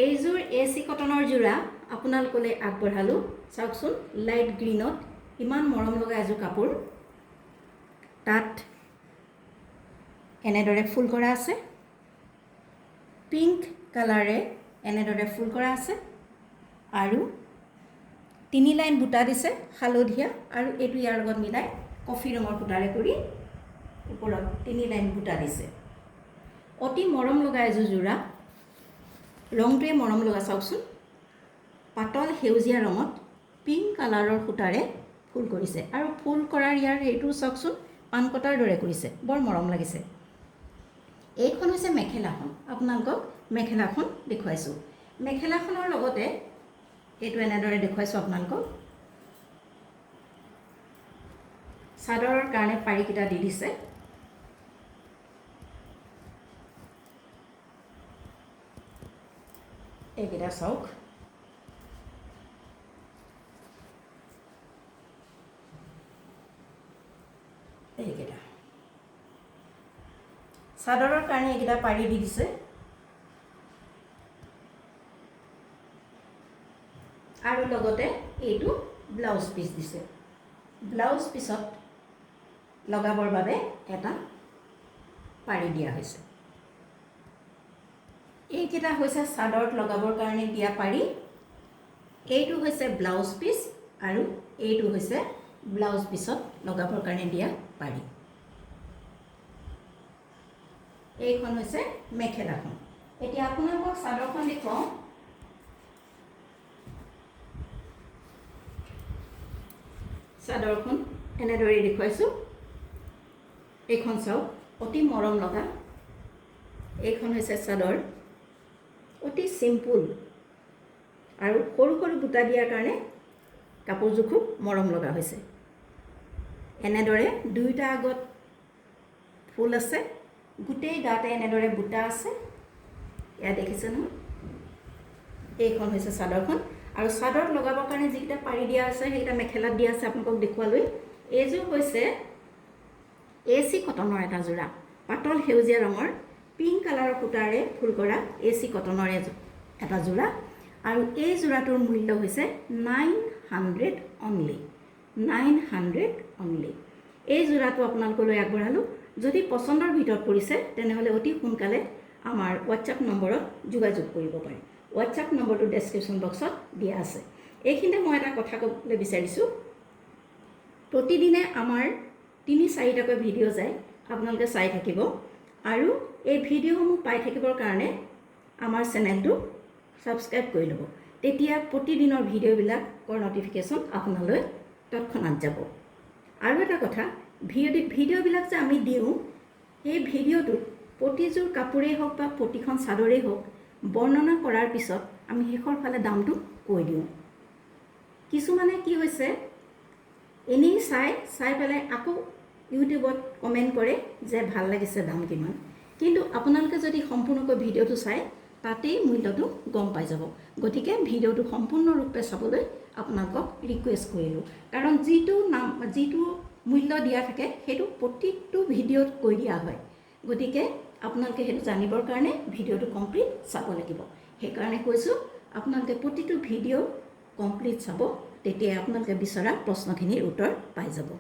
এইযোৰ এচি কটনৰ যোৰা আপোনালোকলৈ আগবঢ়ালোঁ। চাওকচোন, লাইট গ্ৰীণত ইমান মৰম লগা এযোৰ কাপোৰ। তাত এনেদৰে ফুল কৰা আছে, পিংক কালাৰে এনেদৰে ফুল কৰা আছে আৰু 3 লাইন বুটা দিছে হালধীয়া, আৰু এইটো ইয়াৰ লগত মিলাই কফি ৰঙৰ বুটাৰে কৰি ওপৰত 3 লাইন বুটা দিছে। অতি মৰম লগা এযোৰ যোৰা। ৰংটোৱে মৰম লগা, চাওকচোন, পাতল সেউজীয়া ৰঙত পিংক কালাৰৰ সূতাৰে ফুল কৰিছে, আৰু ফুল কৰাৰ ইয়াৰ এইটো চাওকচোন পান কটাৰ দৰে কৰিছে, বৰ মৰম লাগিছে। এইখন হৈছে মেখেলাখন। আপোনালোকক মেখেলাখন দেখুৱাইছোঁ। মেখেলাখনৰ লগতে এইটো এনেদৰে দেখুৱাইছোঁ আপোনালোকক। চাদৰৰ কাৰণে পাৰিকেইটা দি দিছে। এইকেইটা চাওক, এইকেইটা চাদৰৰ কাৰণে এইকেইটা পাৰি দি দিছে, আৰু লগতে এইটো ব্লাউজ পিচ দিছে। ব্লাউজ পিছত লগাবৰ বাবে এটা পাৰি দিয়া হৈছে। এইকেইটা হৈছে চাদৰত লগাবৰ কাৰণে দিয়া পাৰি। এইটো হৈছে ব্লাউজ পিচ, আৰু এইটো হৈছে ব্লাউজ পিছত লগাবৰ কাৰণে দিয়া পাৰি। এইখন হৈছে মেখেলাখন। এতিয়া আপোনালোকক চাদৰখন দেখুৱাওঁ। চাদৰখন এনেদৰে দেখুৱাইছোঁ। এইখন চাওক, অতি মৰম লগা। এইখন হৈছে চাদৰ, অতি চিম্পুল, আৰু সৰু সৰু বুটা দিয়াৰ কাৰণে কাপোৰযোৰ খুব মৰম লগা হৈছে। এনেদৰে দুয়োটা আগত ফুল আছে, গোটেই গাতে এনেদৰে বুটা আছে, এয়া দেখিছে নহয়। এইখন হৈছে চাদৰখন, আৰু চাদৰত লগাবৰ কাৰণে যিকেইটা পাৰি দিয়া আছে সেইকেইটা মেখেলাত দিয়া আছে আপোনালোকক দেখুৱালৈ। এইযোৰ হৈছে এচি কটনৰ এটা যোৰা, পাতল সেউজীয়া ৰঙৰ পিংক কালাৰৰ সূতাৰে ফুল কৰা এচি কটনৰ এটা যোৰা, আৰু এই যোৰাটোৰ মূল্য হৈছে 900 অনলি। 900 অনলি। এই যোৰাটো আপোনালোকলৈ আগবঢ়ালোঁ। যদি পচন্দৰ ভিতৰত পৰিছে তেনেহ'লে অতি সোনকালে আমাৰ হোৱাটছআপ নম্বৰত যোগাযোগ কৰিব পাৰে। হোৱাটছআপ নম্বৰটো ডেছক্ৰিপশ্যন বক্সত দিয়া আছে। এইখিনিতে মই এটা কথা ক'বলৈ বিচাৰিছোঁ, প্ৰতিদিনে আমাৰ 3-4টাকৈ ভিডিঅ' যায়, আপোনালোকে চাই থাকিব, আৰু এই ভিডিঅ'সমূহ পাই থাকিবৰ কাৰণে আমাৰ চেনেলটো ছাবস্ক্ৰাইব কৰি ল'ব। তেতিয়া প্ৰতিদিনৰ ভিডিঅ'বিলাকৰ ন'টিফিকেশ্যন আপোনালৈ তৎক্ষণাত যাব। আৰু এটা কথা, ভিডিঅ'বিলাক যে আমি দিওঁ, সেই ভিডিঅ'টোত প্ৰতিযোৰ কাপোৰেই হওক বা প্ৰতিখন চাদৰেই হওক বৰ্ণনা কৰাৰ পিছত আমি শেষৰ ফালে দামটো কৈ দিওঁ। কিছুমানে কি হৈছে, এনেই চাই পেলাই আকৌ ইউটিউবত কমেণ্ট কৰে যে ভাল লাগিছে, দাম কিমান। কিন্তু আপোনালোকে যদি সম্পূৰ্ণকৈ ভিডিঅ'টো চাই তাতেই মূল্যটো গম পাই যাব। গতিকে ভিডিঅ'টো সম্পূৰ্ণৰূপে চাবলৈ আপোনালোকক ৰিকুৱেষ্ট কৰিলোঁ, কাৰণ যিটো মূল্য দিয়া থাকে সেইটো প্ৰতিটো ভিডিঅ'ত কৈ দিয়া হয়। গতিকে আপোনালোকে সেইটো জানিবৰ কাৰণে ভিডিঅ'টো কমপ্লিট চাব লাগিব। সেইকাৰণে কৈছোঁ, আপোনালোকে প্ৰতিটো ভিডিঅ' কমপ্লিট চাব, তেতিয়া আপোনালোকে বিচৰা প্ৰশ্নখিনিৰ উত্তৰ পাই যাব।